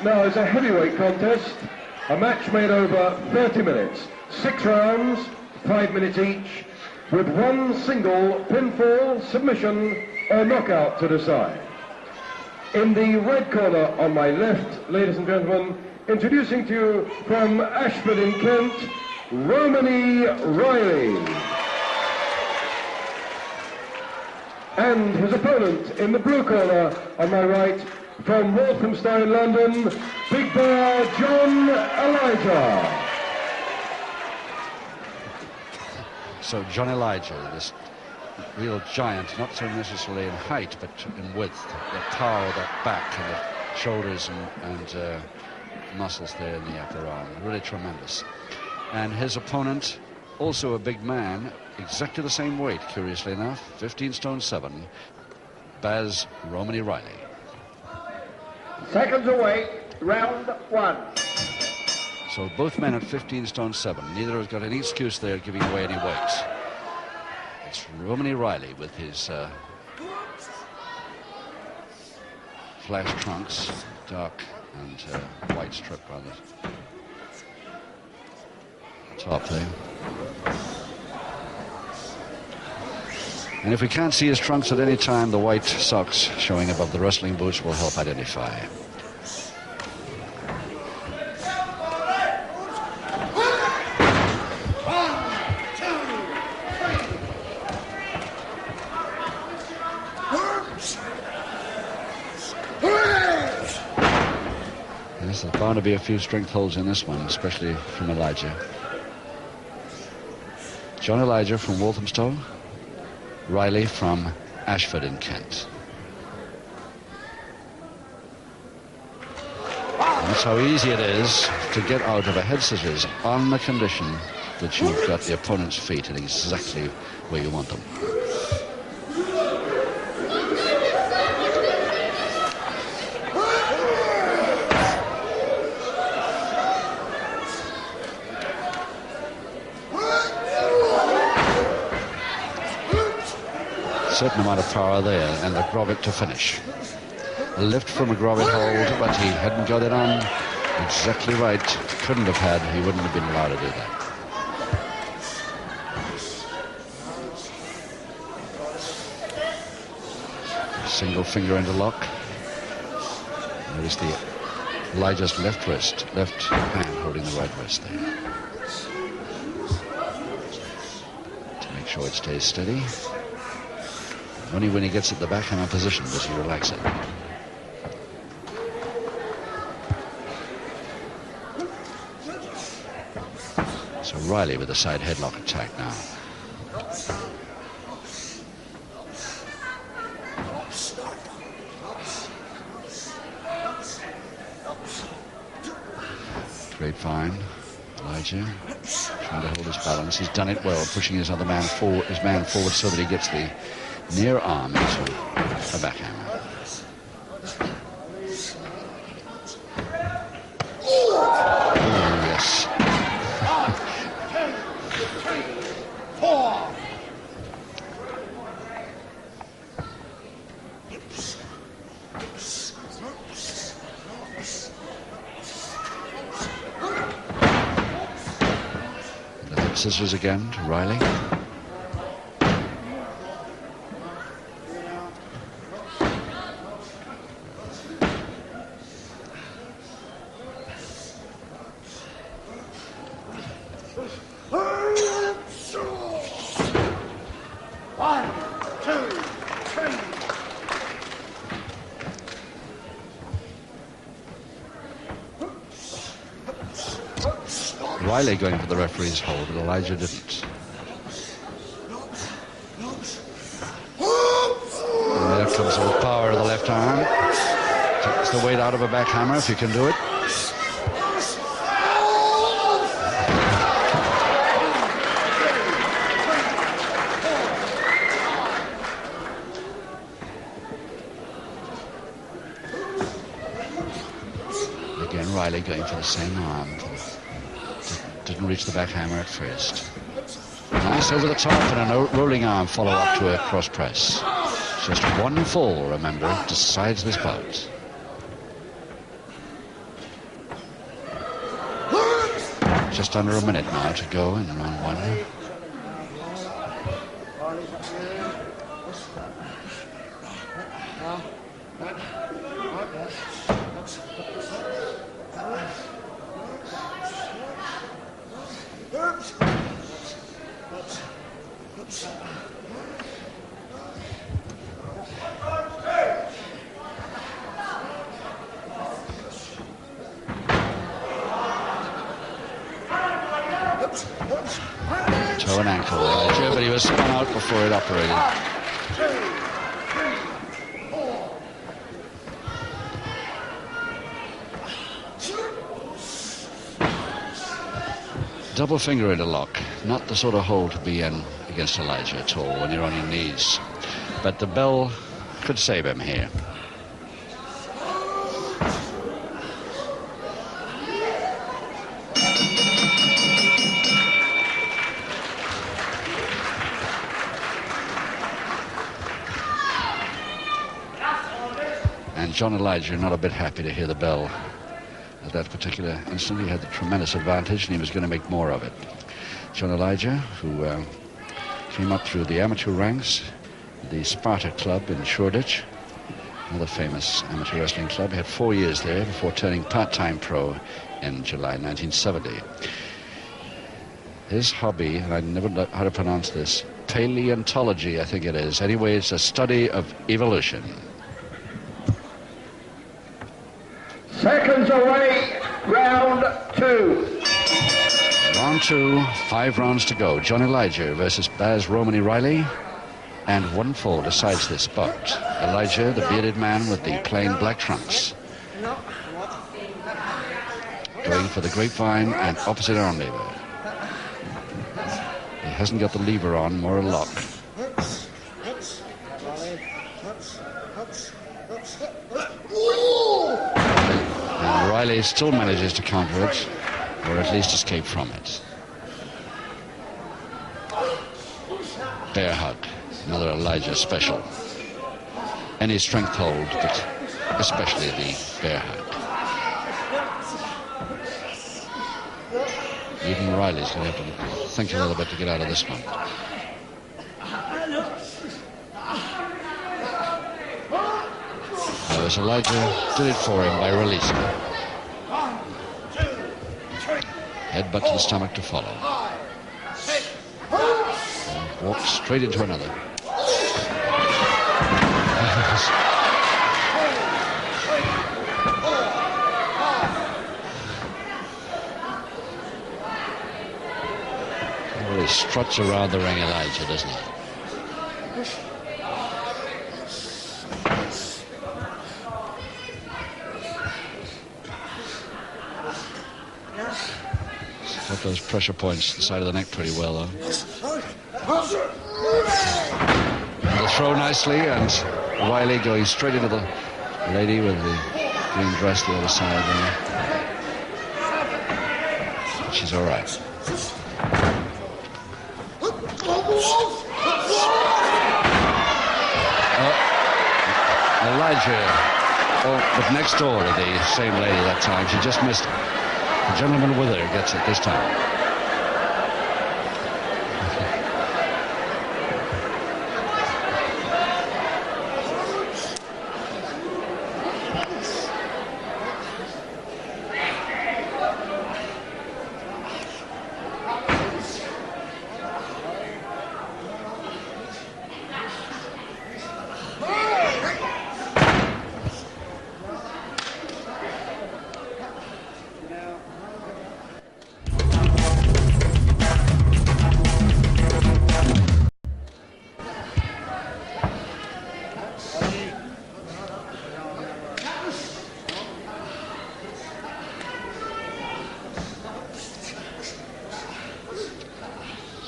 now is a heavyweight contest, a match made over 30 minutes, 6 rounds, 5 minutes each, with one single pinfall, submission or knockout to decide. In the red corner on my left, ladies and gentlemen, introducing to you from Ashford in Kent, Romany Riley. And his opponent in the blue corner on my right, from Walthamstow in London, Big Bear John Elijah. So John Elijah, this real giant, not so necessarily in height, but in width, the power of that back and the shoulders and muscles there in the upper arm, really tremendous. And his opponent, also a big man, exactly the same weight, curiously enough, 15 stone 7, Baz Romany Riley. Seconds away, round 1. So both men at 15 stone 7. Neither has got any excuse there giving away any weight. It's Romany Riley with his flash trunks, dark and white strip on the top there. And if we can't see his trunks at any time, the white socks showing above the wrestling boots will help identify. Yes, there's bound to be a few strength holds in this one, especially from Elijah. John Elijah from Walthamstow, Riley from Ashford in Kent. That's how easy it is to get out of a head scissors on the condition that you've got the opponent's feet in exactly where you want them. Certain amount of power there, and the Grommet to finish. A lift from a Grommet hold, but he hadn't got it on exactly right. Couldn't have had, he wouldn't have been allowed to do that. Single finger into lock. Notice the Elijah's left hand holding the right wrist there. To make sure it stays steady. Only when he gets at the backhammer position does he relax it. So Riley with a side headlock attack now. Great find, Elijah trying to hold his balance. He's done it well, pushing his man forward so that he gets the near arm into a backhammer. Oh, yes. The hip scissors again to Riley. Riley going for the referee's hold, but Elijah didn't. And there comes the power of the left arm. Takes the weight out of a backhammer if you can do it. Again, Riley going for the same arm. Didn't reach the backhammer at first. Nice over the top and a rolling arm follow up to a cross press. Just one fall, remember, decides this bout. just under a minute now to go in round one. Toe and ankle, but he was spun out before it operated. Double finger interlock, not the sort of hold to be in against Elijah at all when you're on your knees. But the bell could save him here. And John Elijah not a bit happy to hear the bell. At that particular instant, he had the tremendous advantage, and he was going to make more of it. John Elijah, who came up through the amateur ranks, the Sparta Club in Shoreditch, another famous amateur wrestling club. He had 4 years there before turning part-time pro in July 1970. His hobby, and I never know how to pronounce this, paleontology, I think it is. Anyway, it's a study of evolution. Seconds away, round two. Round two, 5 rounds to go. John Elijah versus Baz Romany Riley. And one fall decides this bout. Elijah, the bearded man with the plain black trunks, going for the grapevine and opposite arm lever. He hasn't got the lever on, more a lock. And Riley still manages to counter it, or at least escape from it. Bear hug, another Elijah special. Any strength hold, but especially the bear hug. Even Riley's going to have to think a little bit to get out of this one. As Elijah did it for him by releasing. Headbutt to the stomach to follow. And walked straight into another. He really struts around the ring, Elijah, doesn't he? Got those pressure points to the side of the neck pretty well, though. And the throw nicely, and Riley going straight into the lady with the green dress the other side there. But she's all right. Elijah, but next door to the same lady that time. She just missed it. The gentleman with her gets it this time.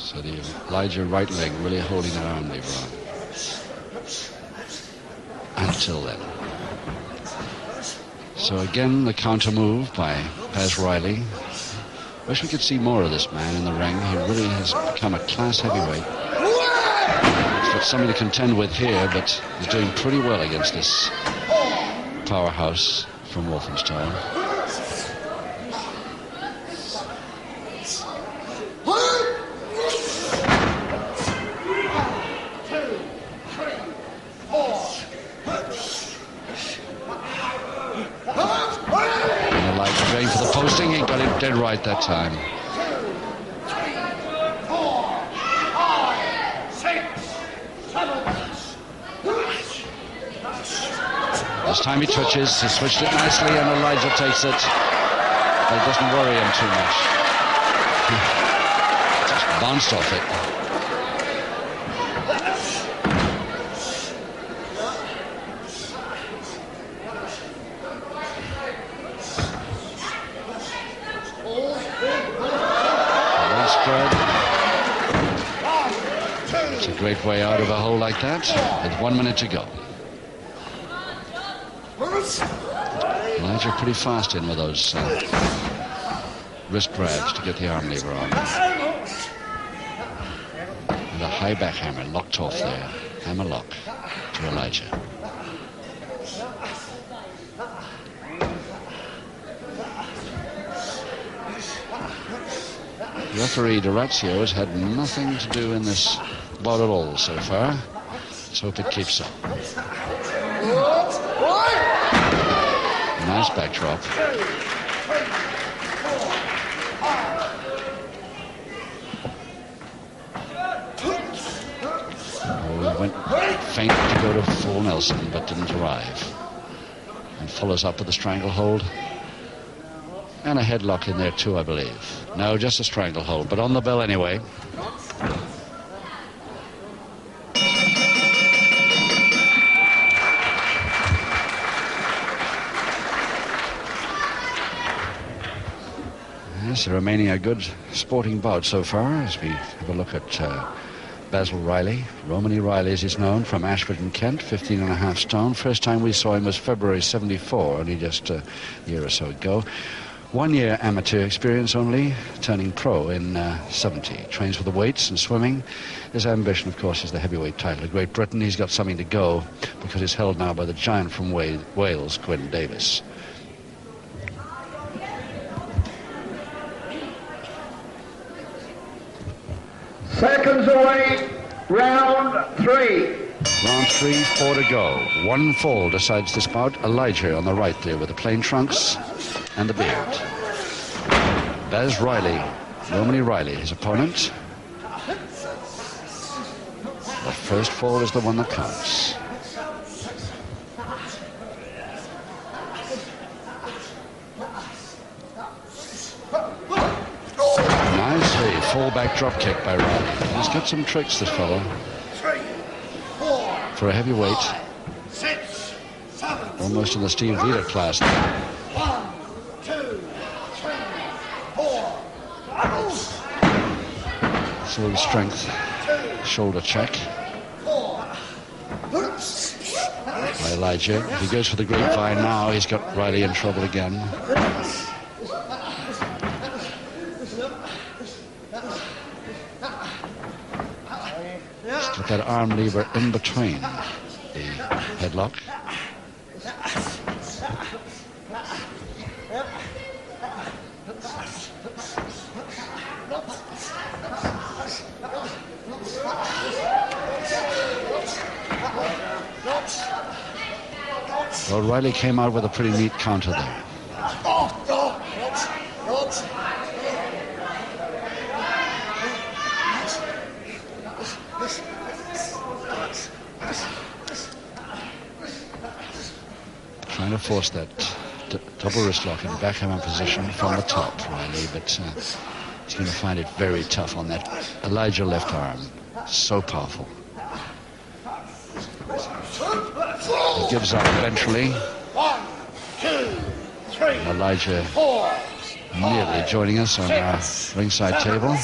So the Elijah right leg really holding that arm lever on. Until then. So again, the counter move by Baz Riley. Wish we could see more of this man in the ring. He really has become a class heavyweight. He's got something to contend with here, but he's doing pretty well against this powerhouse from Walthamstow. going for the posting. He got it dead right that time. 2, 3, 4, 5, 6, 7. This time he touches, he switched it nicely, and Elijah takes it. But it doesn't worry him too much. Just bounced off it. It's a great way out of a hole like that, with 1 minute to go. Elijah pretty fast in with those wrist grabs to get the arm lever on. And a high back hammer locked off there. Hammer lock to Elijah. Referee D'Orazio has had nothing to do in this bout at all so far. Let's hope it keeps up. Nice backdrop. Oh, he went faint to go to full Nelson, but didn't arrive. And follows up with a stranglehold. And a headlock in there too, I believe. No, just a stranglehold, but on the bell anyway. Yes, the remaining a good sporting bout so far as we have a look at Basil Riley. Romany Riley, as he's known, from Ashford in Kent, 15.5 stone. First time we saw him was February 74, only just a year or so ago. 1 year amateur experience only, turning pro in 70. Trains with the weights and swimming. His ambition, of course, is the heavyweight title of Great Britain. He's got something to go because it's held now by the giant from Wales, Gwyn Davis. Seconds away, round 3. Round 3, 4 to go. 1 fall decides this bout. Elijah on the right there with the plain trunks and the beard. Baz Riley, Romany Riley, his opponent. The first fall is the one that counts. Nicely, full back drop kick by Riley. He's got some tricks, this fellow. 3, 4, for a heavyweight. 5, 6, 7. Almost in the Steve Vita class. 1, 2, 3, 4. Full strength. Shoulder check. 4. By Elijah. If he goes for the grapevine now, he's got Riley in trouble again. He's got that arm lever in between the headlock. Well, Riley came out with a pretty neat counter there. Trying to force that double wrist lock in backhand position from the top, Riley, but he's going to find it very tough on that Elijah left arm. So powerful. He gives up eventually. 1, 2, 3. Elijah 4. immediately joining us on our ringside table. 1, 2,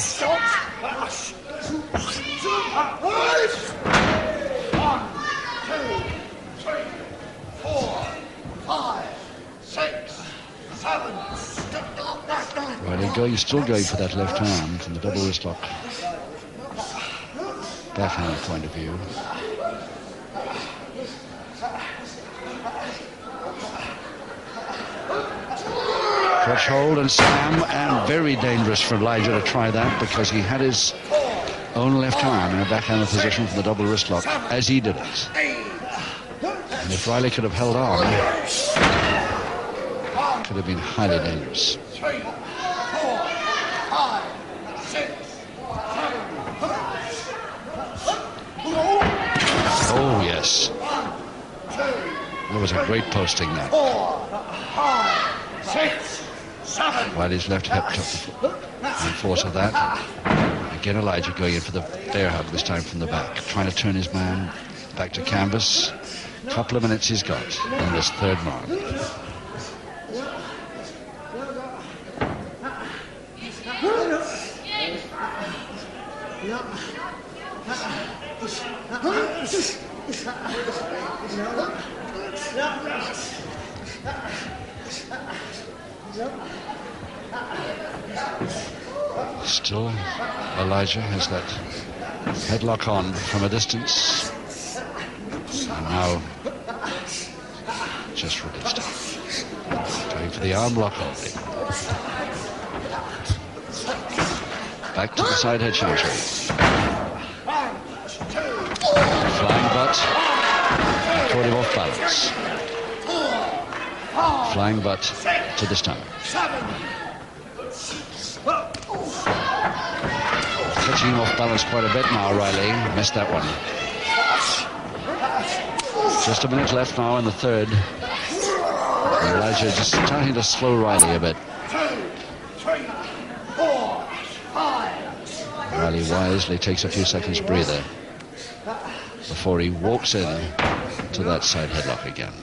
3, 4, 5, 6, 7. Riley still going for that left arm from the double wrist lock. Backhand point of view. Crutch hold and slam, and very dangerous for Elijah to try that because he had his own left arm in a backhand position from the double wrist lock as he did it. And if Riley could have held on, could have been highly dangerous. 3, 4, 5, 6, 7. Oh, yes. That was a great posting there. 4, 5, 6, 7. While his left hip took the force of that. Again, Elijah going in for the bear hug, this time from the back. Trying to turn his man back to canvas. Couple of minutes he's got in this third round. Still, Elijah has that headlock on from a distance. And now, just released it. Going for the arm lock only. Back to the side head changery. Flying butt. Caught him off balance. Flying butt to the stomach. Touching off balance quite a bit now, Riley. Missed that one. Just a minute left now in the third. Elijah just starting to slow Riley a bit. 2, 3, 4, 5. Riley wisely takes a few seconds breather before he walks in to that side headlock again.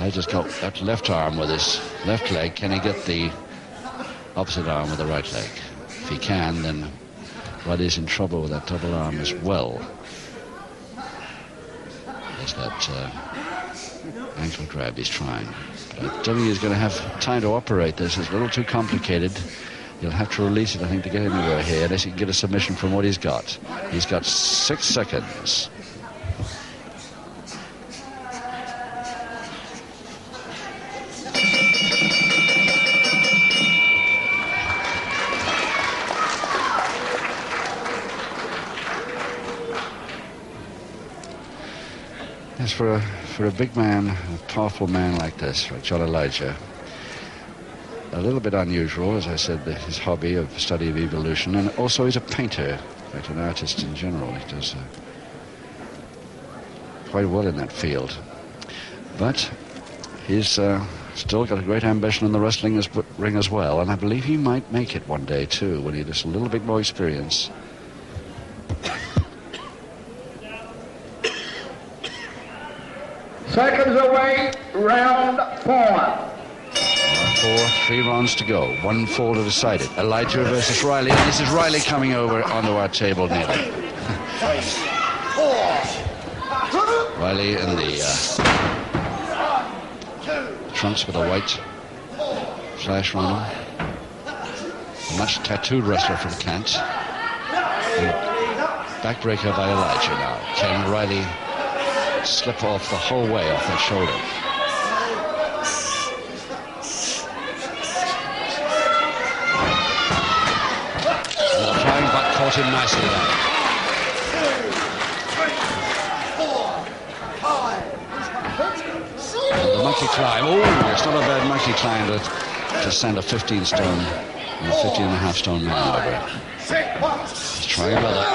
I just got that left arm with his left leg. Can he get the opposite arm with the right leg? If he can, then Riley's in trouble with that double arm as well. There's that ankle grab he's trying. But I don't think he's going to have time to operate this. It's a little too complicated. He'll have to release it, I think, to get anywhere here, unless he can get a submission from what he's got. He's got 6 seconds. Yes, for a big man, a powerful man like this, like John Elijah, a little bit unusual, as I said, his hobby of study of evolution, and also he's a painter, like an artist in general. He does quite well in that field. But he's still got a great ambition in the wrestling ring as well, and I believe he might make it one day too, when he gets a little bit more experience. Seconds away, round 4. 3 rounds to go. 1-4 to decide it. Elijah versus Riley, and this is Riley coming over onto our table nearly. Riley in the trunks with a white flash on him. A much tattooed wrestler from Kent. Backbreaker by Elijah now. Can Riley slip off the whole way off that shoulder? And the flying butt caught him nicely there. 2, 3, 4, 5. And the monkey climb. Oh, it's not a bad monkey climb to send a 15-stone and a 15.5-stone man over. Let's try another.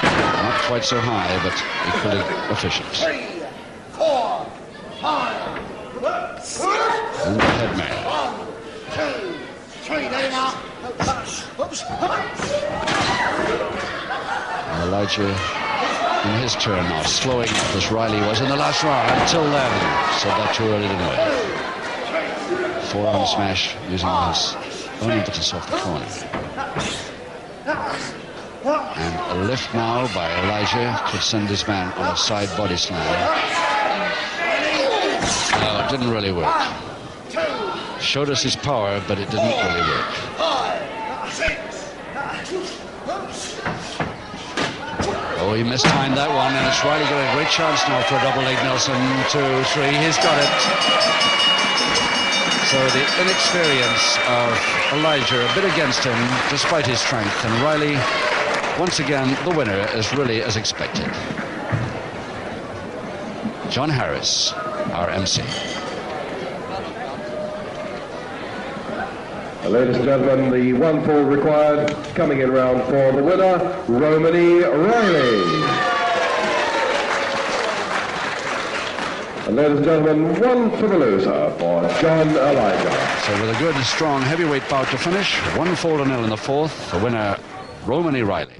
Not quite so high, but equally efficient. 3, 4, 5. And the head man. 1, 2, 3, there you are. And Elijah, in his turn now, slowing up as Riley was in the last round. Until then, said that too early to know it. Forearm smash using his own impetus off the corner. And a lift now by Elijah could send his man on a side body slam. No, it didn't really work. Showed us his power, but it didn't really work. 5, 6. Oh, he mistimed that one, and it's Riley got a great chance now for a double leg Nelson. 2, 3, he's got it. So the inexperience of Elijah a bit against him, despite his strength. And Riley, once again, the winner, is really as expected. John Harris, our MC. Ladies and gentlemen, the 1 fall required, coming in round 4, the winner, Romany Riley. And ladies and gentlemen, 1 for the loser for John Elijah. So with a good, strong heavyweight bout to finish, 1-4-0 in the 4th, the winner, Romany Riley.